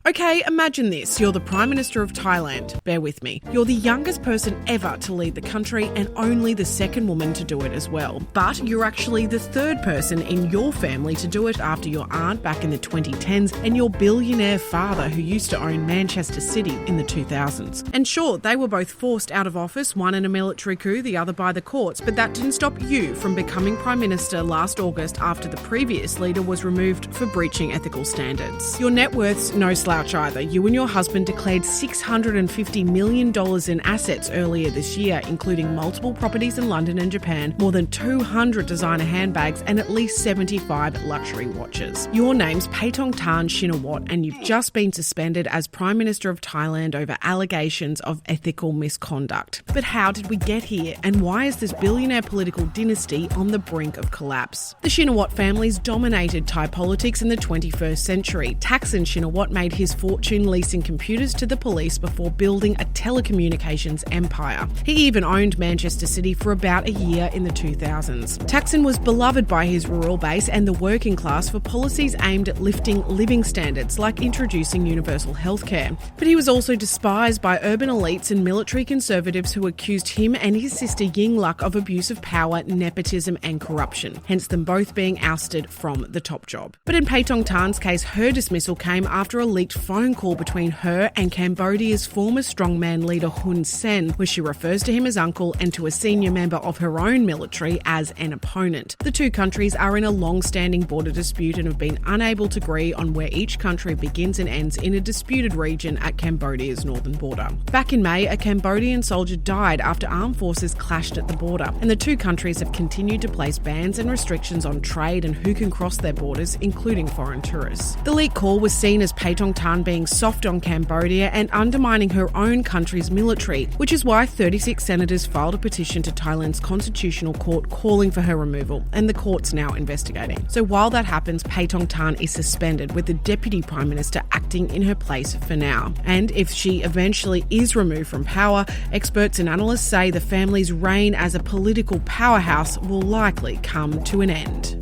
Okay, imagine this. You're the Prime Minister of Thailand. Bear with me. You're the youngest person ever to lead the country and only the second woman to do it as well. But you're actually the third person in your family to do it after your aunt back in the 2010s and your billionaire father who used to own Manchester City in the 2000s. And sure, they were both forced out of office, one in a military coup, the other by the courts, but that didn't stop you from becoming Prime Minister last August after the previous leader was removed for breaching ethical standards. Your net worth's no slouch either. You and your husband declared $650 million in assets earlier this year, including multiple properties in London and Japan, more than 200 designer handbags and at least 75 luxury watches. Your name's Paetongtarn Shinawatra and you've just been suspended as Prime Minister of Thailand over allegations of ethical misconduct. But how did we get here and why is this billionaire political dynasty on the brink of collapse? The Shinawatra families dominated Thai politics in the 21st century. Thaksin Shinawatra made his fortune leasing computers to the police before building a telecommunications empire. He even owned Manchester City for about a year in the 2000s. Thaksin was beloved by his rural base and the working class for policies aimed at lifting living standards like introducing universal healthcare. But he was also despised by urban elites and military conservatives who accused him and his sister Yingluck of abuse of power, nepotism and corruption, hence them both being ousted from the top job. But in Paetongtarn's case, her dismissal came after a leaked phone call between her and Cambodia's former strongman leader Hun Sen, where she refers to him as uncle and to a senior member of her own military as an opponent. The two countries are in a long-standing border dispute and have been unable to agree on where each country begins and ends in a disputed region at Cambodia's northern border. Back in May, a Cambodian soldier died after armed forces clashed at the border, and the two countries have continued to place bans and restrictions on trade and who can cross their borders, including foreign tourists. The leaked call was seen as Paetongtarn being soft on Cambodia and undermining her own country's military, which is why 36 senators filed a petition to Thailand's constitutional court calling for her removal, and the court's now investigating. So while that happens, Paetongtarn is suspended, with the Deputy Prime Minister acting in her place for now. And if she eventually is removed from power, experts and analysts say the family's reign as a political powerhouse will likely come to an end.